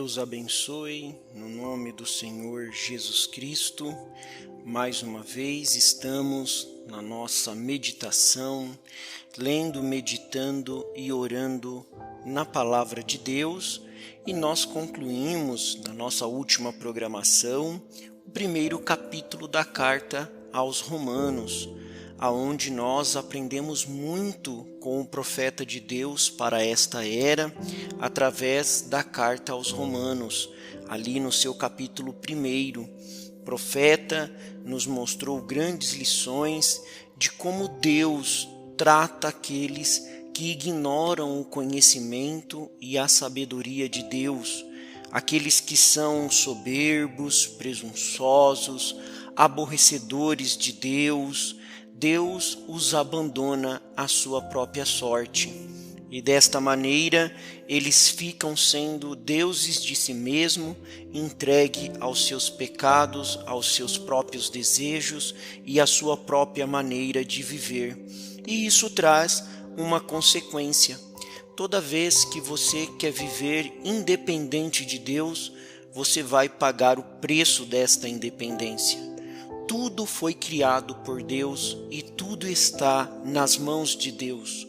Deus abençoe, no nome do Senhor Jesus Cristo. Mais uma vez estamos na nossa meditação, lendo, meditando e orando na Palavra de Deus. E nós concluímos, na nossa última programação, o primeiro capítulo da carta aos Romanos, aonde nós aprendemos muito com o profeta de Deus para esta era, através da carta aos Romanos, ali no seu capítulo 1. O profeta nos mostrou grandes lições de como Deus trata aqueles que ignoram o conhecimento e a sabedoria de Deus, aqueles que são soberbos, presunçosos, aborrecedores de Deus. Deus os abandona à sua própria sorte. E desta maneira, eles ficam sendo deuses de si mesmo, entregue aos seus pecados, aos seus próprios desejos e à sua própria maneira de viver. E isso traz uma consequência. Toda vez que você quer viver independente de Deus, você vai pagar o preço desta independência. Tudo foi criado por Deus e tudo está nas mãos de Deus.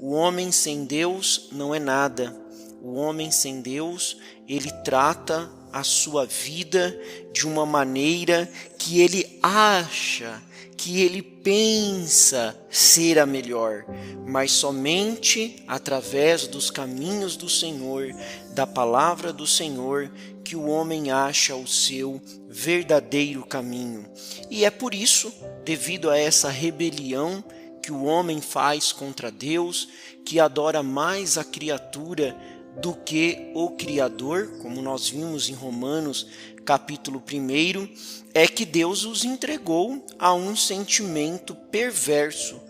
O homem sem Deus não é nada. O homem sem Deus, ele trata a sua vida de uma maneira que ele acha, que ele pensa ser a melhor, mas somente através dos caminhos do Senhor, da palavra do Senhor, que o homem acha o seu verdadeiro caminho. E é por isso, devido a essa rebelião que o homem faz contra Deus, que adora mais a criatura do que o Criador, como nós vimos em Romanos capítulo 1, é que Deus os entregou a um sentimento perverso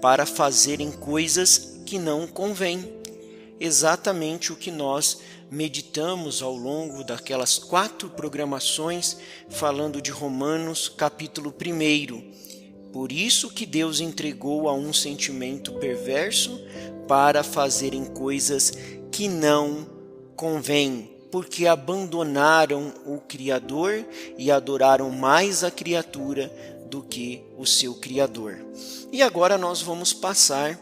para fazerem coisas que não convêm. Exatamente o que nós meditamos ao longo daquelas 4 programações falando de Romanos capítulo 1. Por isso que Deus entregou a um sentimento perverso para fazerem coisas que não convêm, porque abandonaram o Criador e adoraram mais a criatura do que o seu Criador. E agora nós vamos passar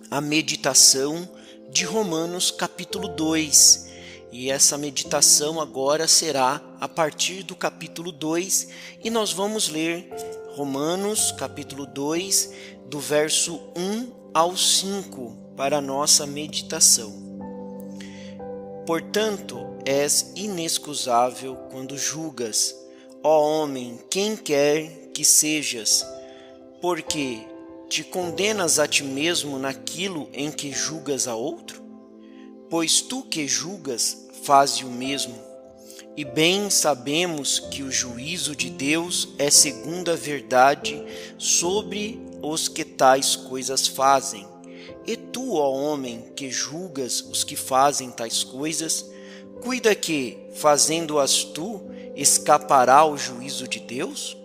a meditação de Romanos capítulo 2. E essa meditação agora será a partir do capítulo 2, e nós vamos ler Romanos capítulo 2, do verso 1 ao 5, para a nossa meditação. Portanto, és inexcusável quando julgas, ó homem, quem quer que sejas, porque te condenas a ti mesmo naquilo em que julgas a outro? Pois tu que julgas, faze o mesmo. E bem sabemos que o juízo de Deus é segundo a verdade sobre os que tais coisas fazem. E tu, ó homem, que julgas os que fazem tais coisas, cuida que, fazendo-as tu, escapará o juízo de Deus?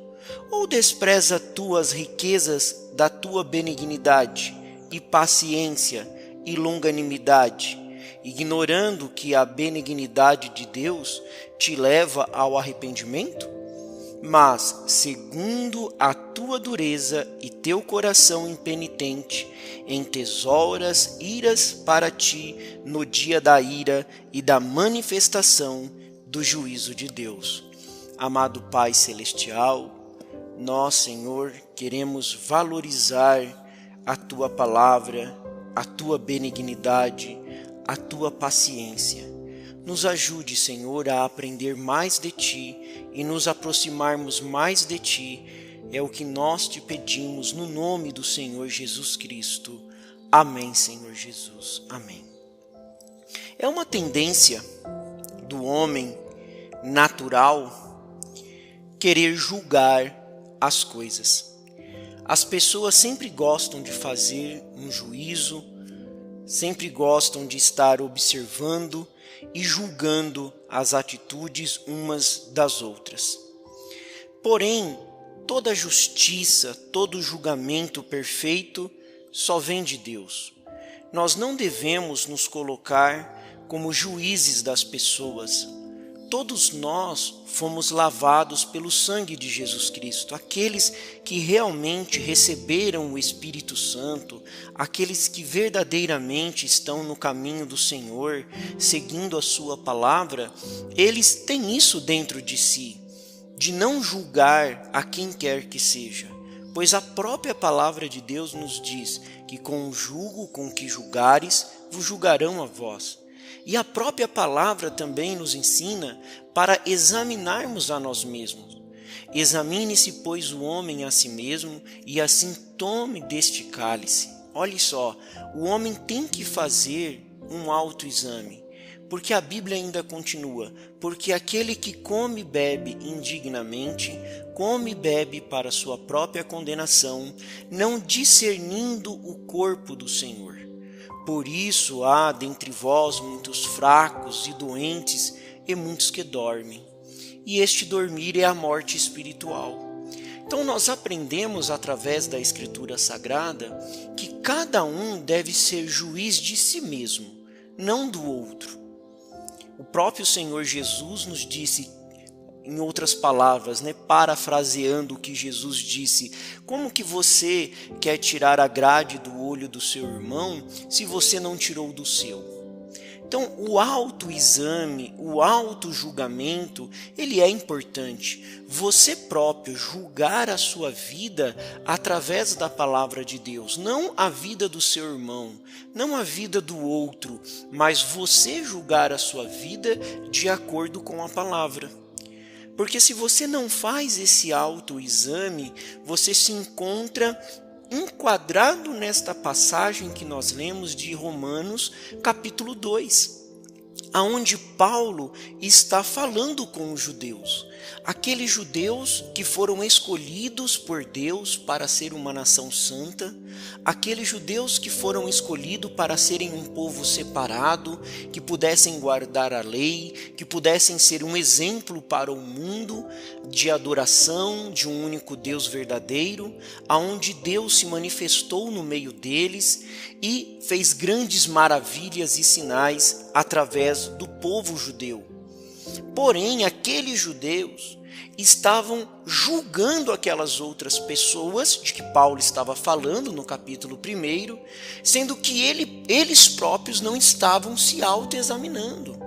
Ou despreza tu as riquezas da tua benignidade e paciência e longanimidade, ignorando que a benignidade de Deus te leva ao arrependimento? Mas, segundo a tua dureza e teu coração impenitente, entesouras iras para ti no dia da ira e da manifestação do juízo de Deus. Amado Pai Celestial, nós, Senhor, queremos valorizar a Tua palavra, a Tua benignidade, a Tua paciência. Nos ajude, Senhor, a aprender mais de Ti e nos aproximarmos mais de Ti. É o que nós Te pedimos no nome do Senhor Jesus Cristo. Amém, Senhor Jesus. Amém. É uma tendência do homem natural querer julgar as coisas. As pessoas sempre gostam de fazer um juízo, sempre gostam de estar observando e julgando as atitudes umas das outras. Porém, toda justiça, todo julgamento perfeito só vem de Deus. Nós não devemos nos colocar como juízes das pessoas. Todos nós fomos lavados pelo sangue de Jesus Cristo. Aqueles que realmente receberam o Espírito Santo, aqueles que verdadeiramente estão no caminho do Senhor, seguindo a sua palavra, eles têm isso dentro de si, de não julgar a quem quer que seja. Pois a própria palavra de Deus nos diz que com o jugo com que julgares, vos julgarão a vós. E a própria palavra também nos ensina para examinarmos a nós mesmos. Examine-se, pois, o homem a si mesmo, e assim tome deste cálice. Olhe só, o homem tem que fazer um autoexame, porque a Bíblia ainda continua: porque aquele que come e bebe indignamente, come e bebe para sua própria condenação, não discernindo o corpo do Senhor. Por isso há dentre vós muitos fracos e doentes, e muitos que dormem. E este dormir é a morte espiritual. Então nós aprendemos através da Escritura Sagrada que cada um deve ser juiz de si mesmo, não do outro. O próprio Senhor Jesus nos disse, em outras palavras, parafraseando o que Jesus disse: como que você quer tirar a grade do olho do seu irmão se você não tirou do seu? Então, o autoexame, o autojulgamento, ele é importante. Você próprio julgar a sua vida através da palavra de Deus, não a vida do seu irmão, não a vida do outro, mas você julgar a sua vida de acordo com a palavra. Porque se você não faz esse autoexame, você se encontra enquadrado nesta passagem que nós lemos de Romanos, capítulo 2, aonde Paulo está falando com os judeus. Aqueles judeus que foram escolhidos por Deus para ser uma nação santa, aqueles judeus que foram escolhidos para serem um povo separado, que pudessem guardar a lei, que pudessem ser um exemplo para o mundo de adoração de um único Deus verdadeiro, aonde Deus se manifestou no meio deles e fez grandes maravilhas e sinais através do povo judeu. Porém, aqueles judeus estavam julgando aquelas outras pessoas de que Paulo estava falando no capítulo 1, sendo que eles próprios não estavam se autoexaminando.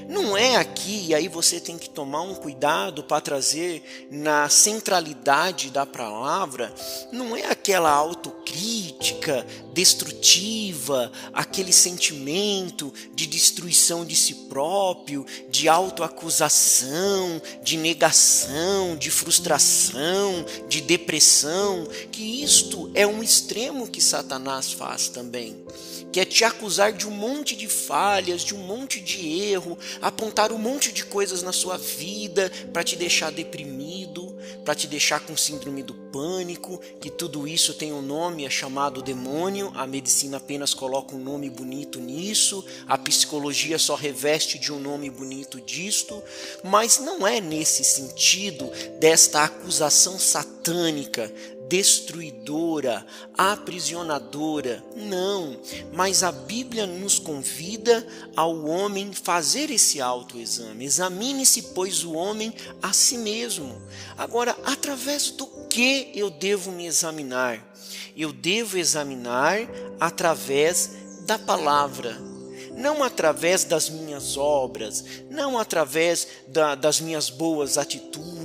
Não é aqui, e aí você tem que tomar um cuidado para trazer na centralidade da palavra, não é aquela autocrítica destrutiva, aquele sentimento de destruição de si próprio, de autoacusação, de negação, de frustração, de depressão, que isto é um extremo que Satanás faz também, que é te acusar de um monte de falhas, de um monte de erro, apontar um monte de coisas na sua vida para te deixar deprimido, para te deixar com síndrome do pânico, que tudo isso tem um nome, é chamado demônio. A medicina apenas coloca um nome bonito nisso, a psicologia só reveste de um nome bonito disto, mas não é nesse sentido desta acusação satânica, destruidora, aprisionadora, não, mas a Bíblia nos convida ao homem fazer esse autoexame. Examine-se, pois, o homem a si mesmo. Agora, através do que eu devo me examinar? Eu devo examinar através da palavra, não através das minhas obras, não através das minhas boas atitudes,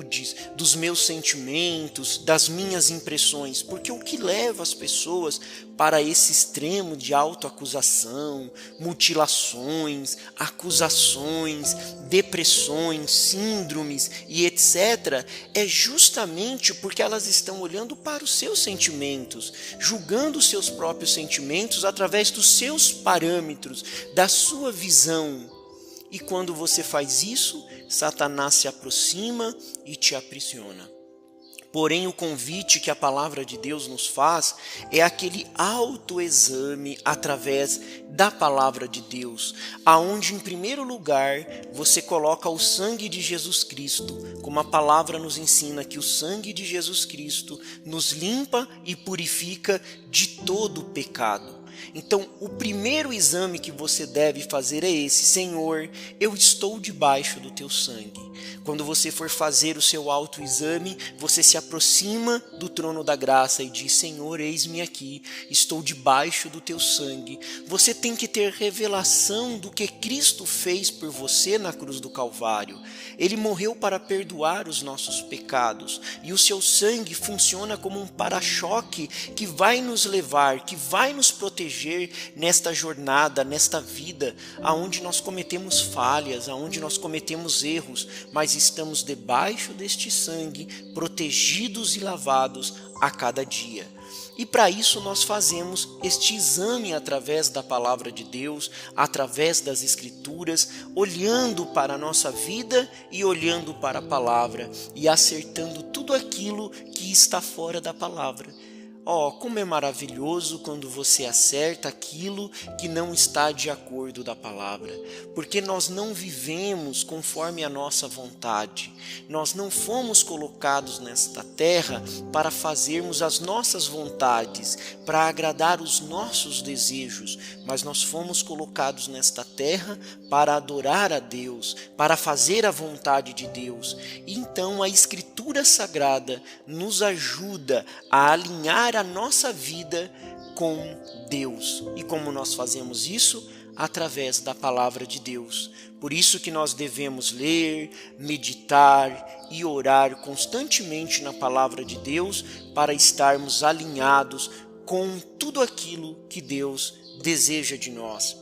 dos meus sentimentos, das minhas impressões, porque o que leva as pessoas para esse extremo de autoacusação, mutilações, acusações, depressões, síndromes e etc., é justamente porque elas estão olhando para os seus sentimentos, julgando os seus próprios sentimentos através dos seus parâmetros, da sua visão. E quando você faz isso, Satanás se aproxima e te aprisiona. Porém, o convite que a palavra de Deus nos faz é aquele autoexame através da palavra de Deus, aonde, em primeiro lugar, você coloca o sangue de Jesus Cristo, como a palavra nos ensina que o sangue de Jesus Cristo nos limpa e purifica de todo o pecado. Então, o primeiro exame que você deve fazer é esse: Senhor, eu estou debaixo do teu sangue. Quando você for fazer o seu autoexame, você se aproxima do trono da graça e diz: Senhor, eis-me aqui, estou debaixo do teu sangue. Você tem que ter revelação do que Cristo fez por você na cruz do Calvário. Ele morreu para perdoar os nossos pecados, e o seu sangue funciona como um para-choque que vai nos levar, que vai nos proteger nesta jornada, nesta vida, aonde nós cometemos falhas, aonde nós cometemos erros, mas estamos debaixo deste sangue, protegidos e lavados a cada dia. E para isso nós fazemos este exame através da palavra de Deus, através das Escrituras, olhando para a nossa vida e olhando para a palavra e acertando tudo aquilo que está fora da palavra. Como é maravilhoso quando você acerta aquilo que não está de acordo da palavra, porque nós não vivemos conforme a nossa vontade. Nós não fomos colocados nesta terra para fazermos as nossas vontades, para agradar os nossos desejos, mas nós fomos colocados nesta terra para adorar a Deus, para fazer a vontade de Deus. Então a Escritura Sagrada nos ajuda a alinhar a nossa vida com Deus. E como nós fazemos isso? Através da palavra de Deus. Por isso que nós devemos ler, meditar e orar constantemente na palavra de Deus para estarmos alinhados com tudo aquilo que Deus deseja de nós.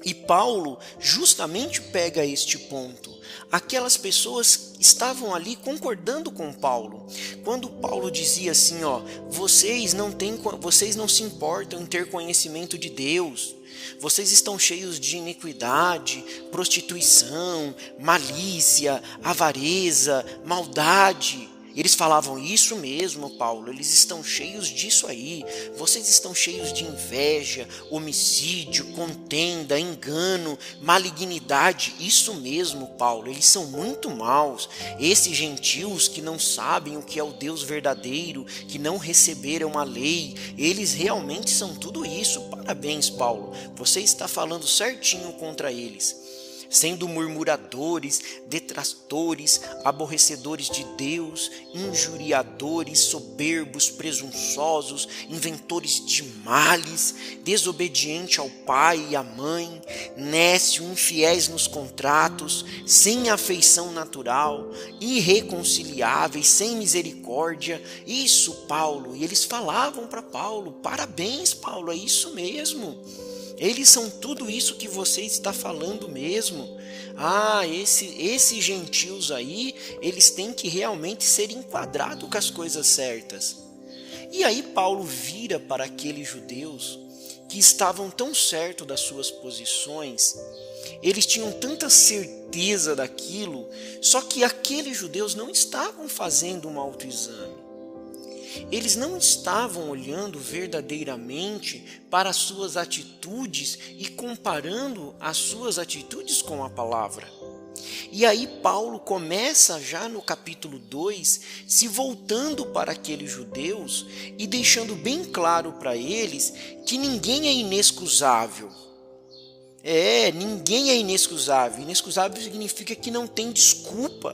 E Paulo justamente pega este ponto. Aquelas pessoas estavam ali concordando com Paulo. Quando Paulo dizia assim, vocês não se importam em ter conhecimento de Deus. Vocês estão cheios de iniquidade, prostituição, malícia, avareza, maldade. Eles falavam: isso mesmo, Paulo, eles estão cheios disso aí. Vocês estão cheios de inveja, homicídio, contenda, engano, malignidade. Isso mesmo, Paulo, eles são muito maus. Esses gentios que não sabem o que é o Deus verdadeiro, que não receberam a lei, eles realmente são tudo isso. Parabéns, Paulo, você está falando certinho contra eles. Sendo murmuradores, detratores, aborrecedores de Deus, injuriadores, soberbos, presunçosos, inventores de males, desobediente ao pai e à mãe, nécio, infiéis nos contratos, sem afeição natural, irreconciliáveis, sem misericórdia. Isso, Paulo. E eles falavam para Paulo: parabéns, Paulo, é isso mesmo. Eles são tudo isso que você está falando mesmo. Esses gentios aí, eles têm que realmente ser enquadrados com as coisas certas. E aí Paulo vira para aqueles judeus que estavam tão certos das suas posições, eles tinham tanta certeza daquilo, só que aqueles judeus não estavam fazendo um autoexame. Eles não estavam olhando verdadeiramente para as suas atitudes e comparando as suas atitudes com a palavra. E aí Paulo começa já no capítulo 2, se voltando para aqueles judeus e deixando bem claro para eles que ninguém é inexcusável. Ninguém é inexcusável. Inexcusável significa que não tem desculpa.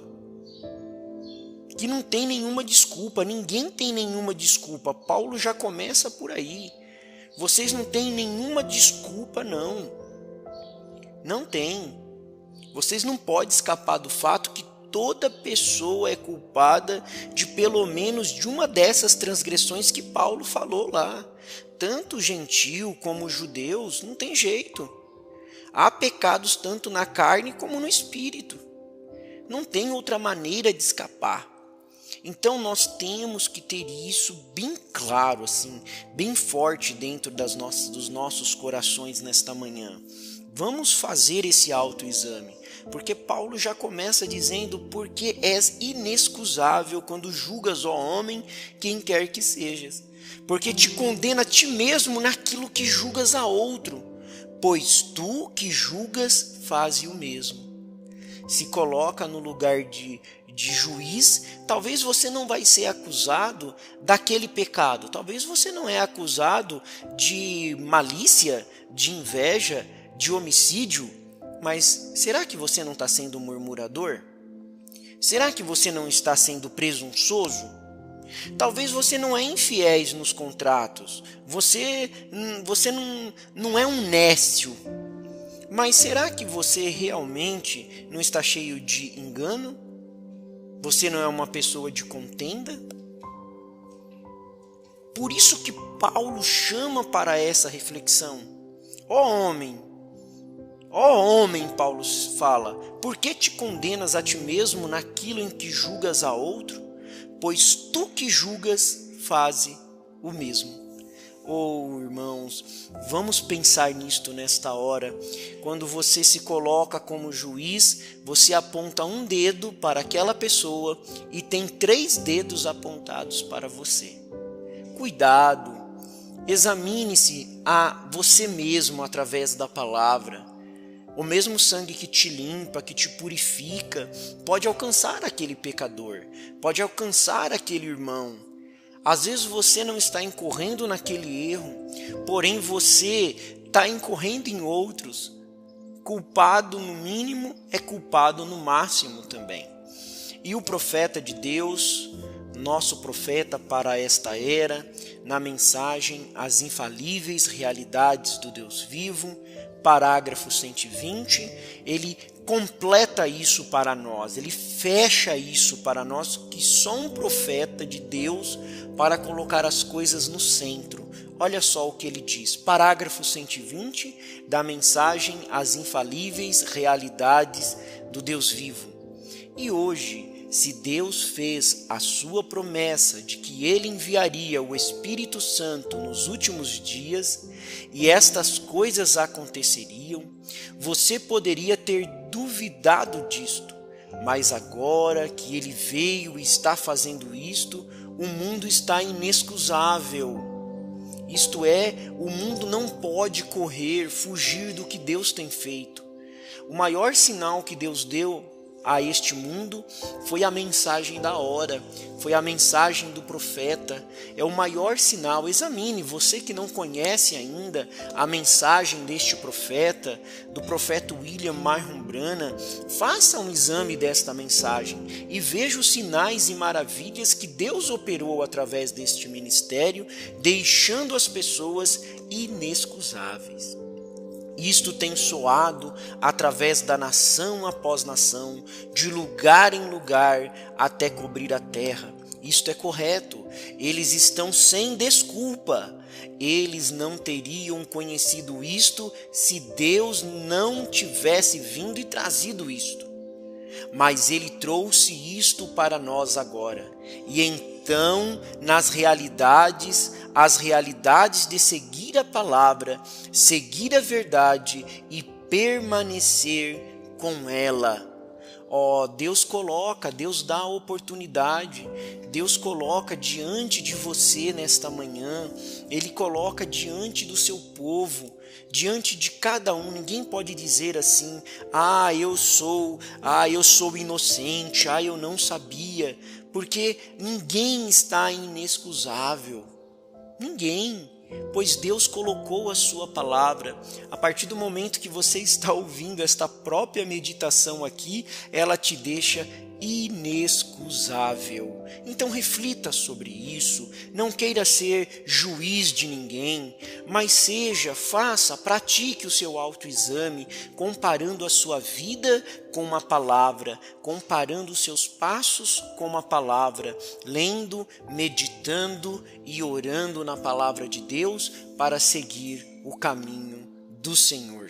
Que não tem nenhuma desculpa, ninguém tem nenhuma desculpa. Paulo já começa por aí. Vocês não têm nenhuma desculpa, não. Não tem. Vocês não podem escapar do fato que toda pessoa é culpada de pelo menos de uma dessas transgressões que Paulo falou lá. Tanto gentio como judeus, não tem jeito. Há pecados tanto na carne como no espírito. Não tem outra maneira de escapar. Então nós temos que ter isso bem claro, assim, bem forte dentro dos nossos corações nesta manhã. Vamos fazer esse autoexame, porque Paulo já começa dizendo: porque és inexcusável quando julgas, ó homem, quem quer que sejas, porque te condena a ti mesmo naquilo que julgas a outro, pois tu que julgas faze o mesmo. Se coloca no lugar de de juiz, talvez você não vai ser acusado daquele pecado, talvez você não é acusado de malícia, de inveja, de homicídio, mas será que você não está sendo murmurador? Será que você não está sendo presunçoso? Talvez você não é infiel nos contratos, você não é um nécio, mas será que você realmente não está cheio de engano? Você não é uma pessoa de contenda? Por isso que Paulo chama para essa reflexão. Ó homem, Paulo fala, por que te condenas a ti mesmo naquilo em que julgas a outro? Pois tu que julgas, faze o mesmo. Irmãos, vamos pensar nisto nesta hora. Quando você se coloca como juiz, você aponta um dedo para aquela pessoa e tem 3 dedos apontados para você. Cuidado, examine-se a você mesmo através da palavra. O mesmo sangue que te limpa, que te purifica, pode alcançar aquele pecador, pode alcançar aquele irmão. Às vezes você não está incorrendo naquele erro, porém você está incorrendo em outros. Culpado no mínimo é culpado no máximo também. E o profeta de Deus, nosso profeta para esta era, na mensagem As Infalíveis Realidades do Deus Vivo, parágrafo 120, ele completa isso para nós, ele fecha isso para nós, que só um profeta de Deus para colocar as coisas no centro. Olha só o que ele diz, parágrafo 120 da mensagem As Infalíveis Realidades do Deus Vivo. E hoje, se Deus fez a sua promessa de que Ele enviaria o Espírito Santo nos últimos dias, e estas coisas aconteceriam, você poderia ter duvidado disto, mas agora que Ele veio e está fazendo isto, o mundo está inexcusável. Isto é, o mundo não pode fugir do que Deus tem feito. O maior sinal que Deus deu a este mundo foi a mensagem da hora, foi a mensagem do profeta. É o maior sinal. Examine, você que não conhece ainda a mensagem deste profeta, do profeta William Marion Branham, faça um exame desta mensagem e veja os sinais e maravilhas que Deus operou através deste ministério, deixando as pessoas inexcusáveis. Isto tem soado através da nação após nação, de lugar em lugar, até cobrir a terra. Isto é correto. Eles estão sem desculpa. Eles não teriam conhecido isto se Deus não tivesse vindo e trazido isto. Mas Ele trouxe isto para nós agora. E então, as realidades de seguir a palavra, seguir a verdade e permanecer com ela. Deus dá a oportunidade, Deus coloca diante de você nesta manhã, Ele coloca diante do seu povo, diante de cada um. Ninguém pode dizer assim, eu sou inocente, eu não sabia, porque ninguém está inexcusável, ninguém. Pois Deus colocou a sua palavra. A partir do momento que você está ouvindo esta própria meditação aqui, ela te deixa inexcusável. Então reflita sobre isso, não queira ser juiz de ninguém, mas pratique o seu autoexame, comparando a sua vida com a palavra, comparando os seus passos com a palavra, lendo, meditando e orando na palavra de Deus para seguir o caminho do Senhor.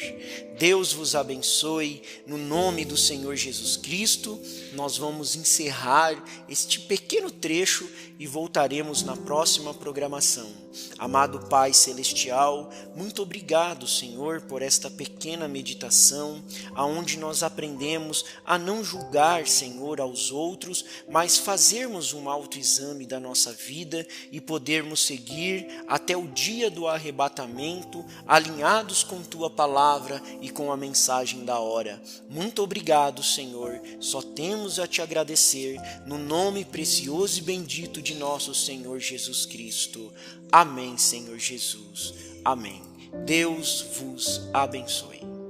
Deus vos abençoe, no nome do Senhor Jesus Cristo. Nós vamos encerrar este pequeno trecho e voltaremos na próxima programação. Amado Pai Celestial, muito obrigado, Senhor, por esta pequena meditação, aonde nós aprendemos a não julgar, Senhor, aos outros, mas fazermos um autoexame da nossa vida e podermos seguir até o dia do arrebatamento, alinhados com com tua palavra e com a mensagem da hora. Muito obrigado, Senhor. Só temos a te agradecer no nome precioso e bendito de nosso Senhor Jesus Cristo. Amém, Senhor Jesus. Amém. Deus vos abençoe.